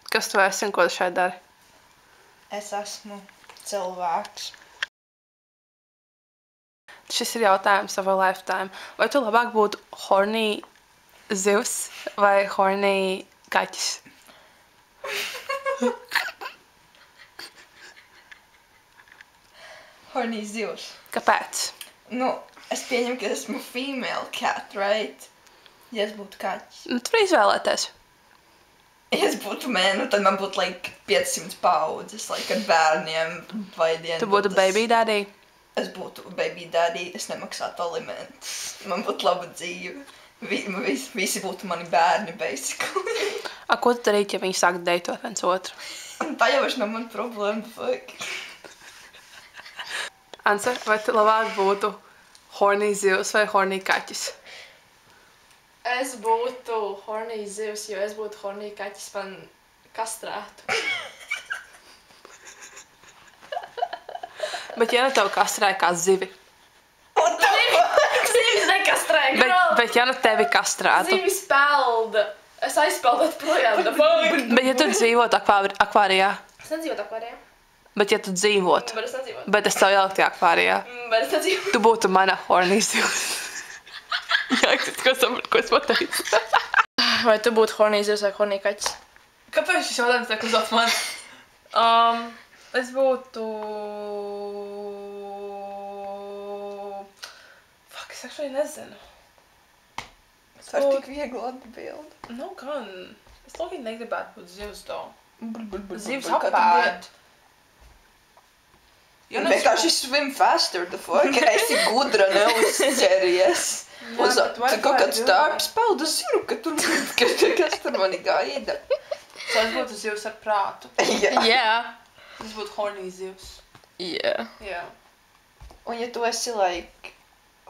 Kas tu esi un ko tu šeit dari? Es esmu cilvēks. Šis ir jautājums savā lifetime. Vai tu labāk būtu horny zivs vai horny kaķis? Horny zivs. Kāpēc? Nu, es pieņemu, ka esmu female cat, right? Ja es būtu kaķis. Nu, tu vari izvēlēties. Ja es būtu mēnu, tad man būtu, 500 paudzes, ar bērniem vai dienu. Tu būtu baby daddy. Es būtu baby daddy, es nemaksātu alimentus. Man būtu laba dzīve. Visi būtu mani bērni, basically. Ko tu darītu, ja viņi sāk deitot viens otru? Tā jau nav man problēma, fuck. Ansa, vai tu labāk būtu horny zivs vai horny kaķis? Es būtu horny zivs, jo es būtu horny kaķis, man kastrētu. Bet ja nu tev kastrē kā zivi? Zivis nekastrē, Bet ja nu tevi kastrētu? Zivis pelda. Es aizpeldot projām, da fuck. Bet ja tu dzīvotu akvārijā? Es nedzīvotu akvārijā. Bet ja tu dzīvotu? Bet es nedzīvotu. Bet es tev ieliktu akvārijā? Bet es nedzīvotu. Tu būtu mana horny zivs. Jā, ko es pateicu. Vai tu būtu horny zivs vai horny kaķis? Kāpēc šis jautājums tiek uzdots man? Es būtu... Fuck, es actually nezinu. Tas var tik viegli atbild. Nu, gan. Es logīgi negribētu būt zivs, to. Zivs Kā tu apēd. Vienkārši swim faster, the fuck. Esi gudra, neuzķeries. Tu kaut kāds darbs pelda, zinu, ka tur kas tur mani gaida. Es būtu zivs ar prātu. Jā. Es būtu horny zivs. Jā. Jā. Un ja tu esi,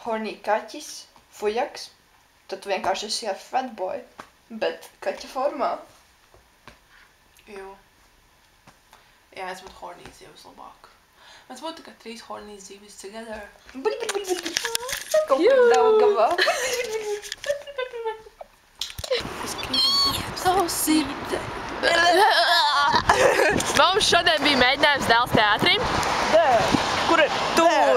horny kaķis, fujaks, tad tu vienkārši esi fatboy, bet kaķa formā. Jū. Jā, es būtu horny zivs labāk. Mēs būtu tikai 3 horny zivis together. Kaut kur Daugavā. Mums šodien bija mēģinājums Dēls teātrim. Kur ir? Tur.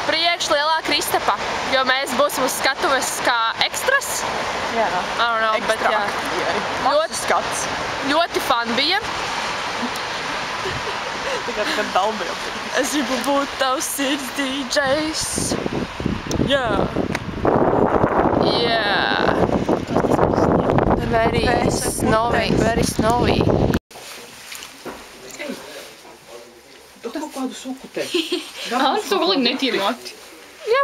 Priekš lielā Kristapa, jo mēs būsim uz skatuves kā ekstras. Jā. I don't know, bet jā. Ļoti skats. Ļoti fun bija. Tikai dalbjām. Es gribu būt tavs sirds DJs. Jā. Jā. Very snowy. Tu kaut kādu suku te. Tu galīgi netīroti. Jā,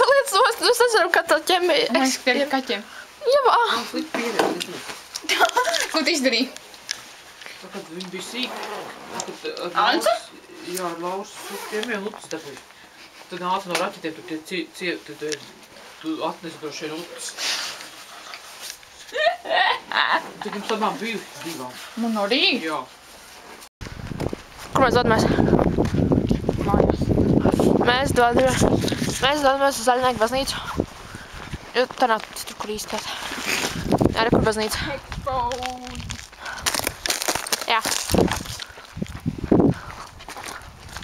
līdz nost, es nesaru, ka tā ķemē. Mēs ir kaķiem. Jā. Ko tu izdarīji? Kad viņi bija sīki. Ansa? Jā, ar Lauras sukiem vien lutas dabūja. Tad nāca no raķetiem, tu atnesi droši vien lutas. Tad jums abām bija divām. Man arī. Jā. Kur mēs dodamies? Mājās. Mēs dodamies uz Zaļnieku baznīcu. Jo tā nav tur, kur īsti iet. Jā, kur baznīca. Jā.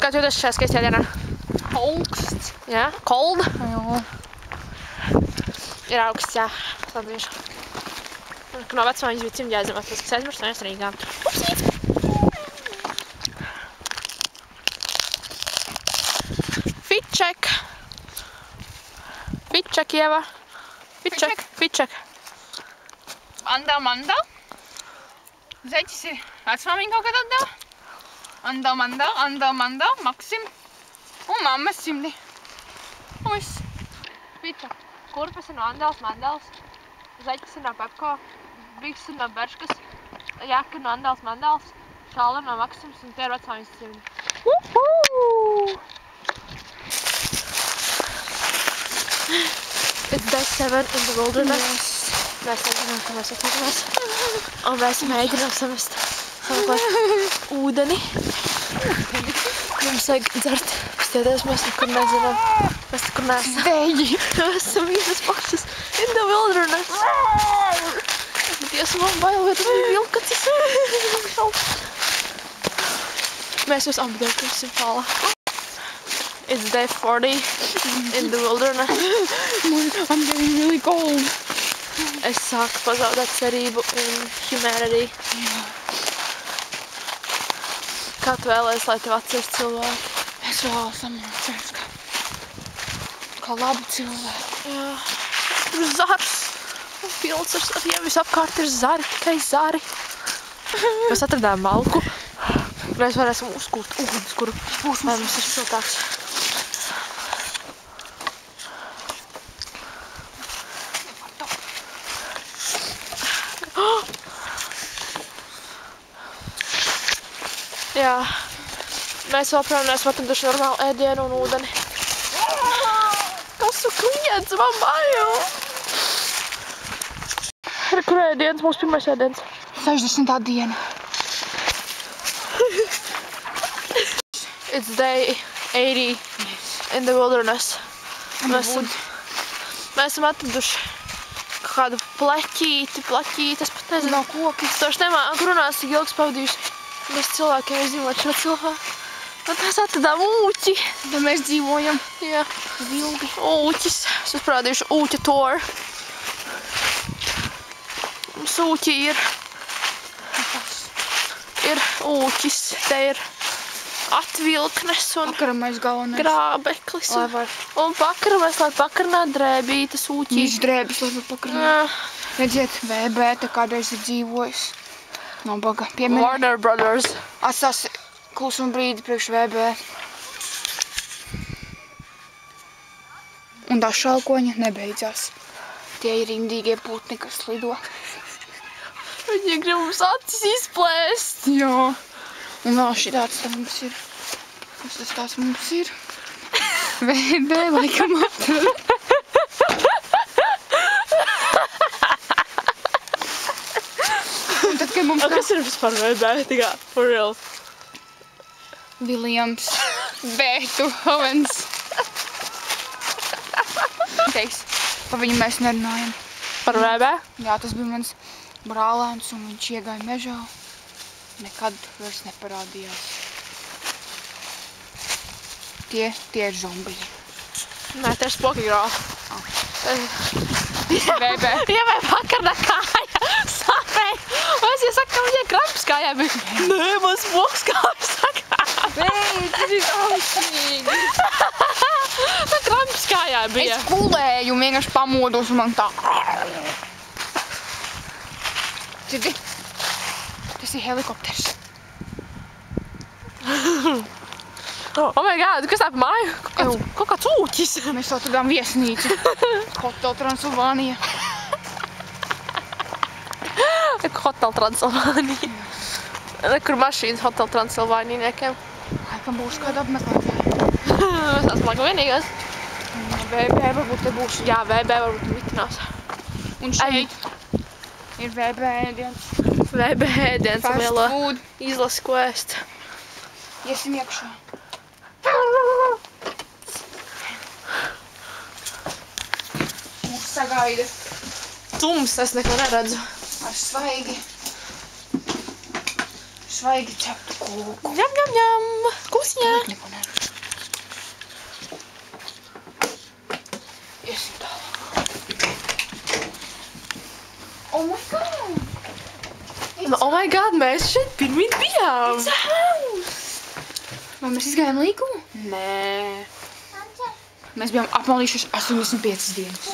Kā tu jūties šajā skaistajā dienā? Augsts. Jā? Cold? Jā. Ir augsts, jā. Saldīšu. No vecmāmiņas bija cimdi jāizņemot, tas, kas aizmirst, un es Rīgā. Upsīt! Fitček! Fitček, Ieva! Fitček! Manda. Zeķis ir vecmāmiņa kaut kad atdeva. Manda, Maksim. Un mammas cimdi. Un viss. Fitček! Kurpes ir no Mandels. Zeķis ir no Pepko. Biks ir no Berškas. Jaka ir no Mandels. Šāla ir no Maksims un tie ir vecmāmiņas cimdi. It's day 7 in the wilderness. Mēs nezinām, ka mēs atvedamies. Un mēs mēģinām sameklēt ūdeni. Mums vajag dzert. Stieties, mēs nekur nezinām. Mēs nekur neesam. Zveji. Mēs esam vienas pašas in the wilderness. Dievs, man bail, vai tas bija vilkacis. Mēs jūs abi dodamies tālāk. It's day 40 in the wilderness. I'm getting really cold. Es sāku pazaudēt cerību in humanity. Kā tu vēlēs, lai tev atceries cilvēki? Es vēlos atceros, kā labu cilvēku. Jā. Tur zars. Pilns ar sariem. Visapkārt ir zari, tikai zari. Mēs atradām malku. Mēs varēsim uzkūt ugnis, kuru būs lai mums ir siltāks. Jā, mēs vēl projām neesam atraduši normālu ēdienu un ūdeni. Kas tu kliedz, man bail? Kur ēdiens? Mūsu pirmais ēdiens. 60. diena. It's day 80 in the wilderness. Mēs esam atraduši kaut kādu pleķīti, es pat nezinu. No koki. Toši nemāku runās, cik ilgs pavadījuši. Mēs cilvēkiem izņemot šo cilvēku. Un mēs atradām ūķi. Tad mēs dzīvojam. Jā. Vilgi. Ūķis. Es esmu parādījuši ūķa tour. Mums ūķi ir ūķis. Te ir atvilknes un Pakaramais galvenais. grābeklis. Lai var. Un pakaramais, lai pakarnāt drēbītes ūķī. Viņš drēbis, lai var pakaramāt. Redziet, VB te kādreiz ir dzīvojis. Nabaga. Piemēram. Warner Brothers. Atstās klusuma brīdi priekš VB. Un tā šalkoņa nebeidzās. Tie ir indīgie putni, kas lido. Viņi grib mums acis izplēst. Jā. Un vēl šitāds tā mums ir. Kas tas tāds mums ir? VB laikam atrada. Un tad, kad mums Kas ir vispār VB? Tikā, for real. Viljams Beethovens. Teiks, pa viņu mēs nerunājam. Par VB? Jā, tas bija mans brālēns un viņš iegāja mežā. Nekad vairs neparādījās. Tie ir zombiji. Nē, te ir spoki grāli. VB. Jā, vai vakarā kāja sāpēja. Un es iesaku, ka viņai krampas kājā bija. Nē, man spoks kāja saka. Beidz, tas ir ausīgi. Tā krampas kājā bija. Es gulēju un vienkārši pamodos un man tā. Dzirdi? Tas ir helikopters. Oh my god, kas tā pa māju? Kaut kāds ūķis. Mēs atradām viesnīcu. Hotel Transylvānija. Hotel Transylvānija. Kur mašīnas Hotel Transylvāniekiem. Laikam būs kāda apmeklētāja. Mēs esam laikam vienīgās. VB varbūt te būs. Jā, VB varbūt mitinās. Un šeit ir VB ēdiens. VB ēdiens un Fast lielo food. izlasi, ko ēst. Iesim iekšā. Mūs sagaida Tums, es neko neredzu. ar svaigi ceptu kūku. Ņam, ņam, ņam. Kusiņā. Neko neredzu. Iesim tālāk. Oh my god! Oh my god, mēs šeit pirmīt bijām. It's a house! Vai mēs izgājām līkumu? Nē. Mēs bijām apmaldījušies 85 dienas.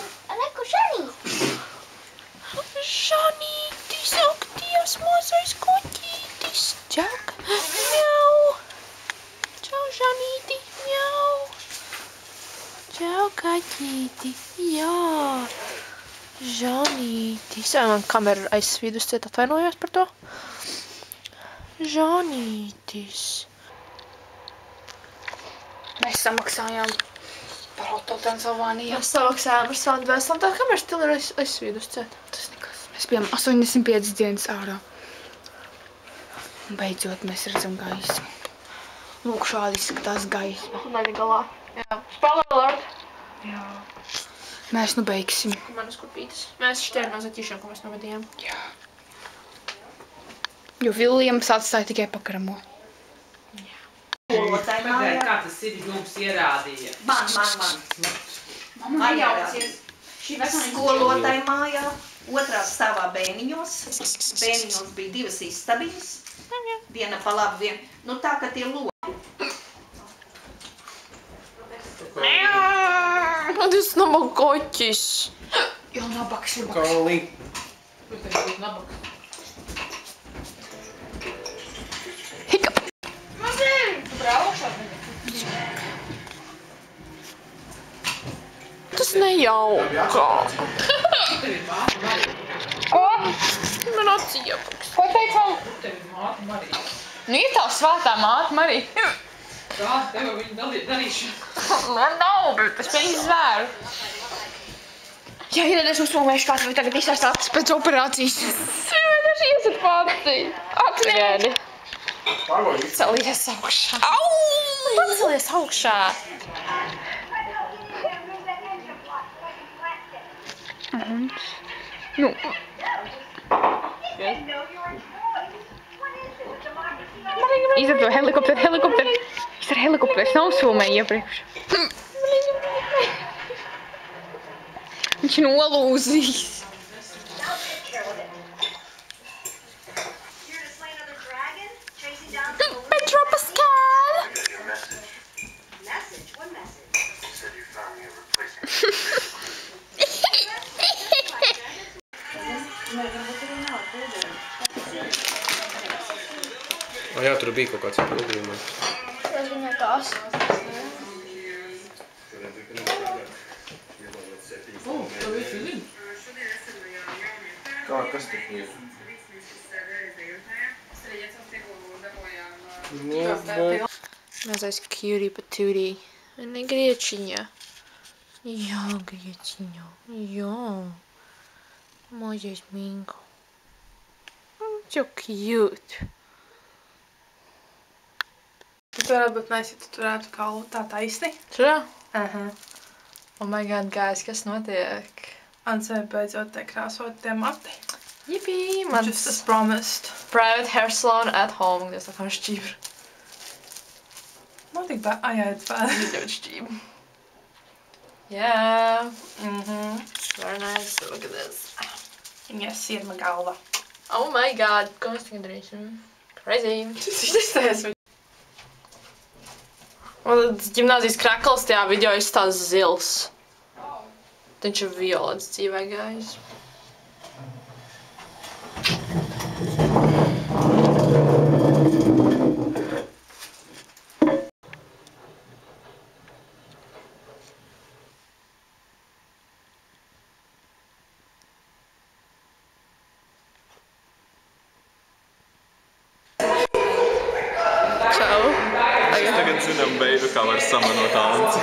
Žanītis, ak, Dievs, mazais koķītis. Čak, mjau. Čau, Žanīti, mjau. Čau, kaķīti, jā. Žanītis. Man kamera aizsvīdus, ciet atvainojos par to. Žanītis. Mēs samaksājām par Hotel Transylvāniju. Mēs samaksājām ar savu dvēseli. Tā kamera stila ir aizsvīdus, ciet. Tas nekas. Mēs bijām 85 dienas ārā. Un beidzot mēs redzam gaismu. Lūk, šādi izskatās gaisma. Daļa galā. Jā. Spoiler alert. Jā. Mēs nu beigsim. Manas kurpītes. Mēs šķēri no zaķīšiem, ko mēs novedījām. Jā. Jo Viljams atstāja tikai pakaramo. Pagaid, kā tas ir jums ierādīja? Man. Mamma nejaucies. Skolotāja mājā, otrā stāvā bēniņos. Bēniņos bija 2 istabiņas. Viena pa labi, viena. Nu tā, ka tie logi. Tas nav koķis. Jo, nabaks. Koli. Kur tev ir nabaks? Hikap. Tas nejauka. Tev ir māte Marija. Ko? Man atsijapaks. Ko teicām? Tev ir māte Marija. Nu, ir tā svētā māte, Marija. Tā, tev viņa darīšana. Man nav, bet es viņu zvēru. Jā, ieradies uzfilmēšu, kāds vai tagad izsāstāts pēc operācijas. Es vienkārši iesat pati. Atnēdi. Celies augšā. Au! Pacelies augšā. Nu. Izar to helikopteru. Es ar helikopteru nav uzfilmēju iepriekš. Viņš nolūzīs. Pedro Pascal! Jā, tur bija kaut kāds pildījums. Es viņai tās. Tev visi zina. Kas tur ir? Mazais cutie patūtī. Viņa griečiņa. Jā, griečiņa. Jā. Mazais minko. So cute. Tas varētu būt nice, ja tu turētu kaulu tā taisni. Šā? Aha. Oh my god, guys, kas notiek? Ansē beidzot te krāsot tie mati. Yippee! Just as promised. private hair salon at home. Tas tā kā šķība. Man tik bā... Jā, tas bā... Ļoti šķība. Yeah. Very nice. Look at this. Viņa sirma galva. Oh my god, ko mēs tagad darīsim? Crazy. Tas izstājas viņu. Un ģimnāzijas krakls tajā video izstās zils. Viņš ir violets dzīvē, guys. Čau. Tagad zinām beidu, kā var samanot Anci.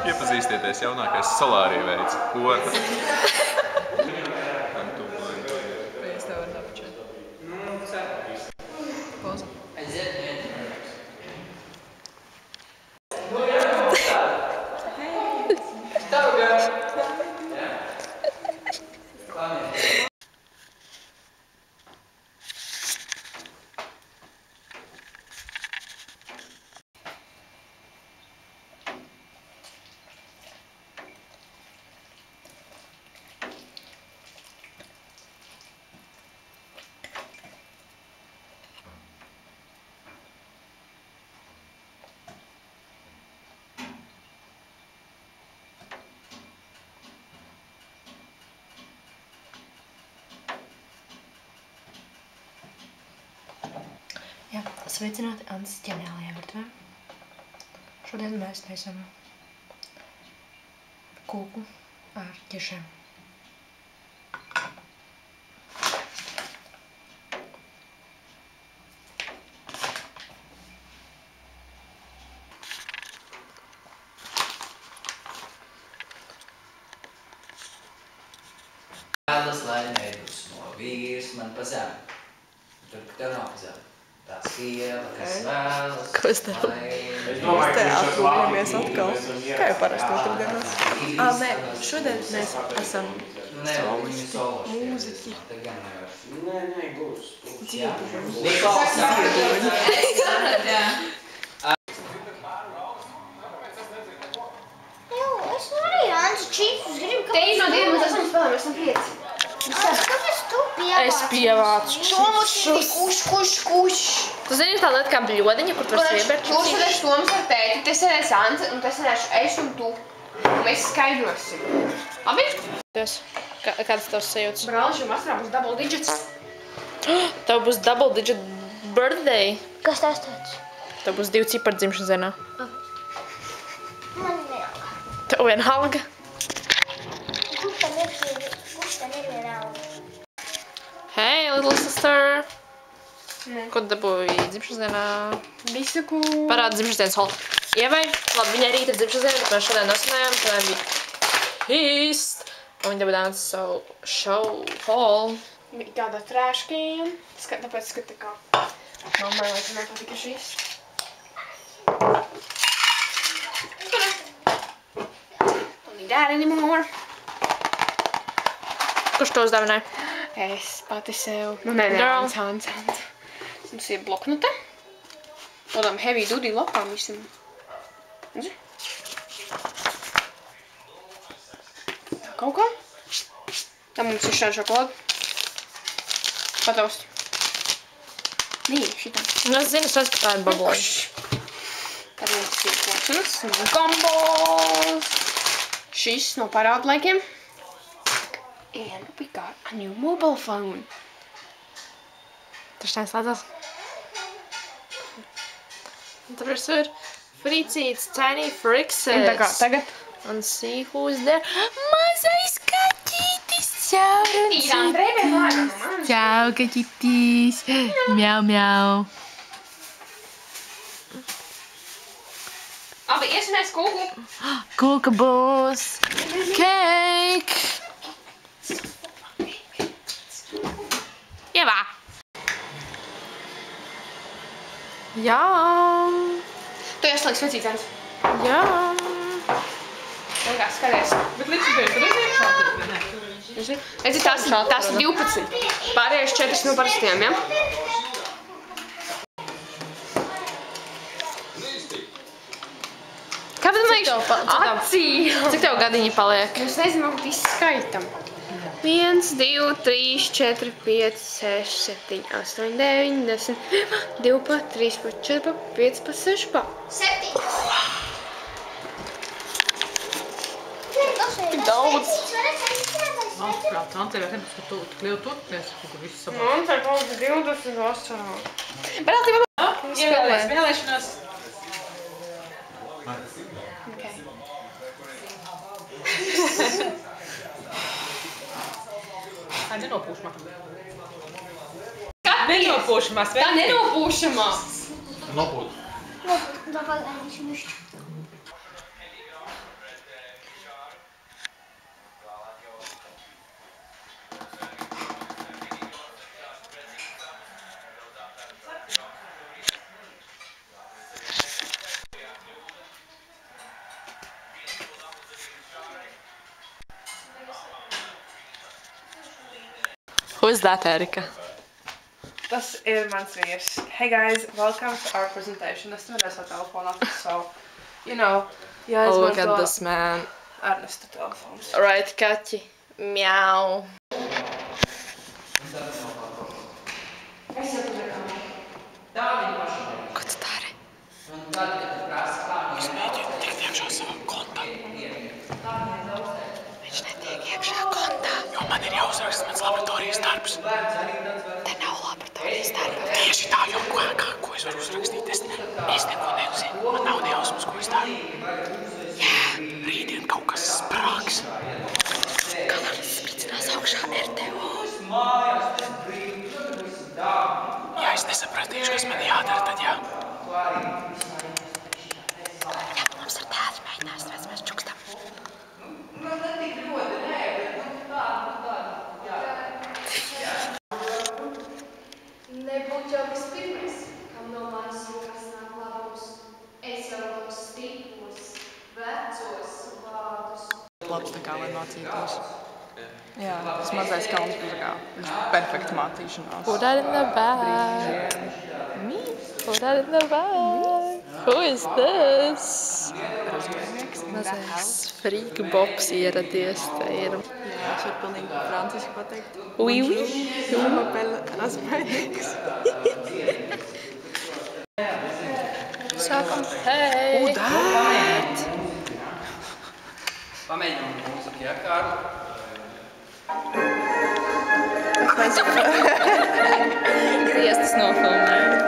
Iepazīstieties jaunākais Solārija veids. Orta. Es tev varu napačēt. Pauza. Jā, sveicināti Antas ģeniālajā virtuvē. Šodien mēs taisam kūku ar ķiršiem. Vēlas, lai nedusmo vīrs man pa zemi. Tur, ka tev nav pa zemi. Tā sieva, kas vēlas, Ko es tev? lai Mēs te atgūjamies atkal. Kā jau parasti otrdienās. Nē, šodien mēs esam mūziķi. Nē, būs. Es arī Anci čipsus gribu kaut ko. Te no 2 mēs esam 5. Kāpēc tu pievāc? Es pievācu Kuš. Tu zini, tā lieta kā bļodiņa, kur tu var sviebēt? Tu sēdēs Toms ar tēti, te sēdēs Anta, un te sēdēšu es un tu. Un mēs skaidrosim. Labi? Kādas tavs sajūtas? Brālišiem vasarā būs double digits. Tev būs double digit birthday. Kas tas tāds? Tev būs 2 cipari dzimšanas dienā. Man vienalga. Tev vienalga. Kurš tam ir vienalga? Hey, little sister! Ko tu dabūji dzimšanas dienā? Visaku. Parādi dzimšanas dienas holu. Ievai, labi, viņai rīt ir dzimšanas diena, bet mēs šodien nosvinājām, tad viņa bija pissed. Un viņa dabūja dāvāts savu show hall. Bija tāda trēškīna. Tāpēc, ka tā kā mammai laikam nepatika šis. Don't need that anymore. Kurš to uzdāvināja? Es pati sev. Nu, nē, Girl. Hans. Mums ir bloknota. Tādām heavy duty lapām visam. Redzi? Tā kaut kā. Tā mums ir šāda šokolāda. Pataust. Nī, šitā. Nu, es zinu, ka tā ir baboli. Tad mums ir klošanas un gambos. Šis no parādu laikiem. And we got a new mobile phone. Tas neslēdzās. Un tur ir fricīts, tiny frixes. Un tā kā tagad. And see who's there. Mazais kaķītis, čau, Tīrām drēbēm vārdā no manis. Čau, kaķītis. Miau, miau. Labi, iesinēs kūku. Kūka būs. Cake. Ievā. Jā. Tu ieslēgs svecītājs. Jā. Vienkārši skaties. Bet līdz tu tur ir iekšā, tad nē. Redzi, tās ir 12. Pārējais 4 no parastiem, ja? Kāpēc man liekas acī? Cik tev gadiņi paliek? Es nezinu, varbūt izskaitam. 1, 2, 3, 4, 5, 6, 7, 8, 9, 10, 12, 13, 14, 15, 16. 7. Tik daudz. Manuprāt, Ante vēl nebūs, ka tu kliegu turpinies, kur viss sabāk. Man tā kaut 20 vasarā. Bet attīvā Ievēlēs vēlēšanās. Okay. Tā nenopūšamā. Nenopūšamās. Tā nenopūšamā. Nopūt. Who's that, Erika? Tas ir mans vīrs. Hey guys, welcome to our presentation. Es nevarēju savu telefonu atrast, so, you know, Oh, look at this man. Ernesta telefons. Right, kaķi. Miau. Ko tu dari? Viņš netiek iekšā kontā. Jo man ir jāuzraksta mans laboratorijas darbs. Te nav laboratorijas darba. Tieši tā, jo ko es varu uzrakstīt? Es neko nezinu. Man nav nejausmas, ko es daru. Rītdien kaut kas sprāks. Kalams spricinās augšā RTO. Ja es nesapratīšu, kas man jādara, tad jā. Jā, mums ir tēti mēģinās, tāpēc mēs čukstam. Nebūt jau vispirmais, kam no manas rokas nāk labums. Es jau tos stipros, vecos vārdus. labs, tā kā, lai mācītos. Jā, tas mazais kalns bija tā kā perfekta mācīšanās. Put that in the bag. Me? Put that in the bag. Who is this? Mazais frīku bobs ieradies. Te ir. Jā, es varu pilnīgi franciski pateikt. Oui, oui. Je m'appelle Raspainieks. Sākam. Hey! Udāt! Pamēģinām mūziku, ja, Kārli? Griestas nofilmēja.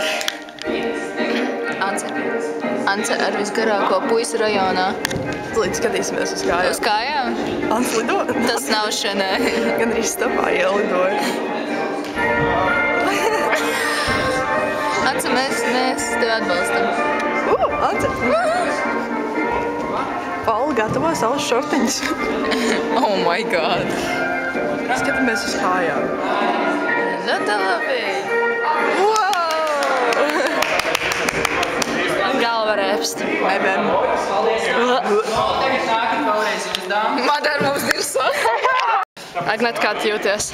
Ance ar visgarāko puisu rajonā. Līdz skatīsimies uz kājām. Uz kājām? Ants lido. Tas nav šanai. Gan arī stopā ielidoja. Ance, mēs tevi atbalstam. Ance! Paula gatavo savus šortiņus. Oh my god. Skatāmies uz kājām. Nu, tā labi. Wow! Galva repst. Eben. Madara mums dirso. Agnet, kā tu jūties?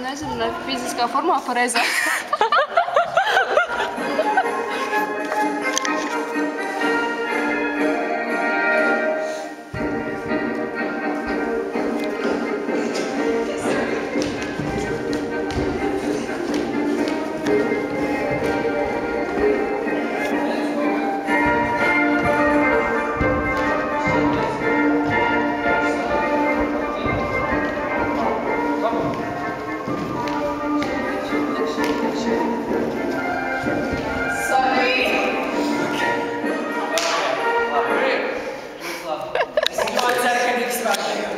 Nezinu, vai fiziskā formā pareizā.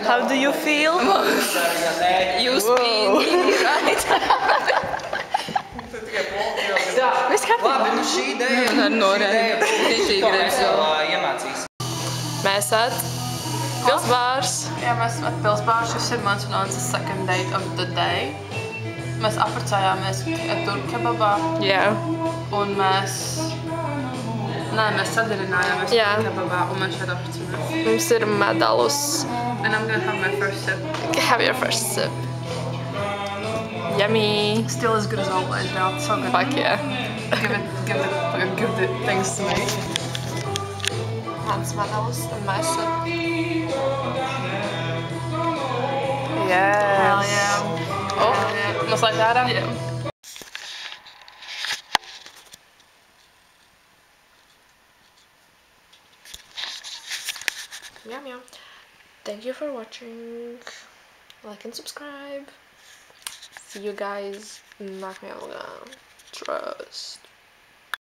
How do you feel? You spin, right? Viss kārtībā. Labi, nu šī ideja. Iemācīs. Mēs esam Pilsbārs. Jā, mēs esam Pilsbārs. Šis ir mans un Ances second date of the day. Mēs apprecējāmies Turku kebabā. Jā. Un mēs sadarinājāmies Turku kebabā un mēs šeit apprecējāmies. Mums ir medalus. And I'm gonna have my first sip. Have your first sip. Yummy. Still as good as always, girl. It's so good. Fuck yeah. Give the things to me. Mans medalus un mēs sip. Yes. Hell yeah. Oh, mums laik ārā? Yeah. Yum yum. Thank you for watching. Like and subscribe. See you guys nākamajā vlogā. Trust.